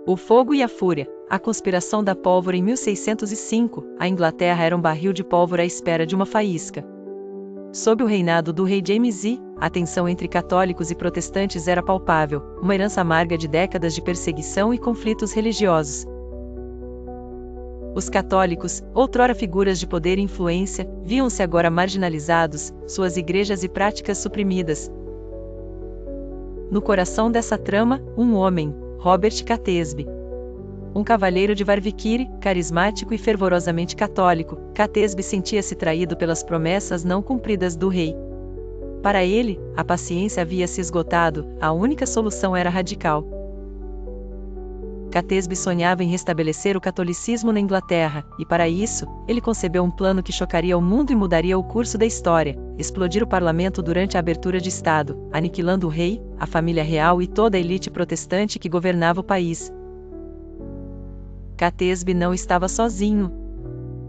O fogo e a fúria. A conspiração da pólvora em 1605, a Inglaterra era um barril de pólvora à espera de uma faísca. Sob o reinado do rei James I, a tensão entre católicos e protestantes era palpável, uma herança amarga de décadas de perseguição e conflitos religiosos. Os católicos, outrora figuras de poder e influência, viam-se agora marginalizados, suas igrejas e práticas suprimidas. No coração dessa trama, um homem, Robert Catesby. Um cavalheiro de Warwickshire, carismático e fervorosamente católico, Catesby sentia-se traído pelas promessas não cumpridas do rei. Para ele, a paciência havia se esgotado, a única solução era radical. Catesby sonhava em restabelecer o catolicismo na Inglaterra, e para isso, ele concebeu um plano que chocaria o mundo e mudaria o curso da história: explodir o parlamento durante a abertura de Estado, aniquilando o rei, a família real e toda a elite protestante que governava o país. Catesby não estava sozinho.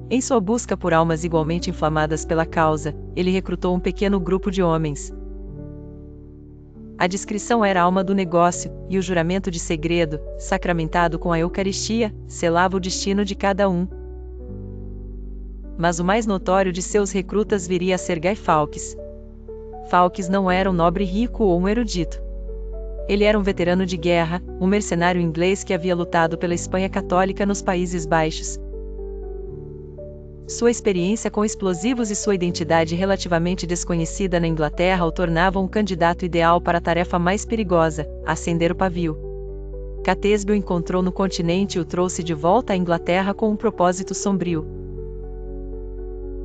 Em sua busca por almas igualmente inflamadas pela causa, ele recrutou um pequeno grupo de homens. A discrição era a alma do negócio, e o juramento de segredo, sacramentado com a Eucaristia, selava o destino de cada um. Mas o mais notório de seus recrutas viria a ser Guy Fawkes. Fawkes não era um nobre rico ou um erudito. Ele era um veterano de guerra, um mercenário inglês que havia lutado pela Espanha católica nos Países Baixos. Sua experiência com explosivos e sua identidade relativamente desconhecida na Inglaterra o tornavam um candidato ideal para a tarefa mais perigosa: acender o pavio. Catesby o encontrou no continente e o trouxe de volta à Inglaterra com um propósito sombrio.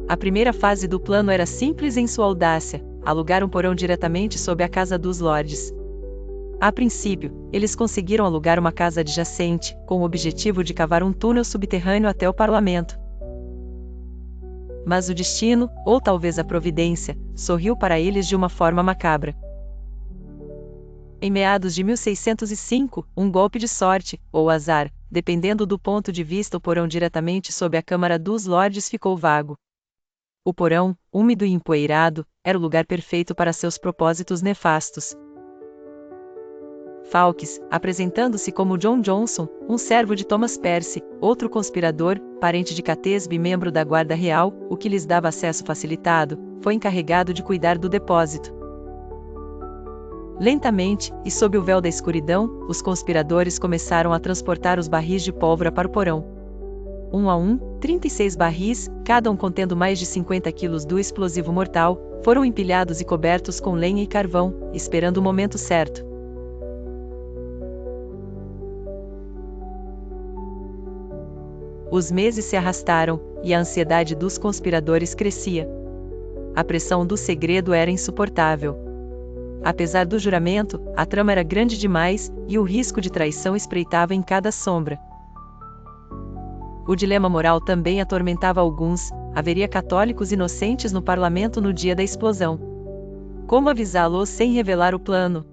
A primeira fase do plano era simples em sua audácia: alugar um porão diretamente sob a Casa dos Lordes. A princípio, eles conseguiram alugar uma casa adjacente, com o objetivo de cavar um túnel subterrâneo até o parlamento. Mas o destino, ou talvez a providência, sorriu para eles de uma forma macabra. Em meados de 1605, um golpe de sorte, ou azar, dependendo do ponto de vista, o porão diretamente sob a Câmara dos Lordes ficou vago. O porão, úmido e empoeirado, era o lugar perfeito para seus propósitos nefastos. Fawkes, apresentando-se como John Johnson, um servo de Thomas Percy, outro conspirador, parente de Catesby e membro da Guarda Real, o que lhes dava acesso facilitado, foi encarregado de cuidar do depósito. Lentamente, e sob o véu da escuridão, os conspiradores começaram a transportar os barris de pólvora para o porão. Um a um, 36 barris, cada um contendo mais de 50 quilos do explosivo mortal, foram empilhados e cobertos com lenha e carvão, esperando o momento certo. Os meses se arrastaram, e a ansiedade dos conspiradores crescia. A pressão do segredo era insuportável. Apesar do juramento, a trama era grande demais, e o risco de traição espreitava em cada sombra. O dilema moral também atormentava alguns: haveria católicos inocentes no parlamento no dia da explosão. Como avisá-los sem revelar o plano?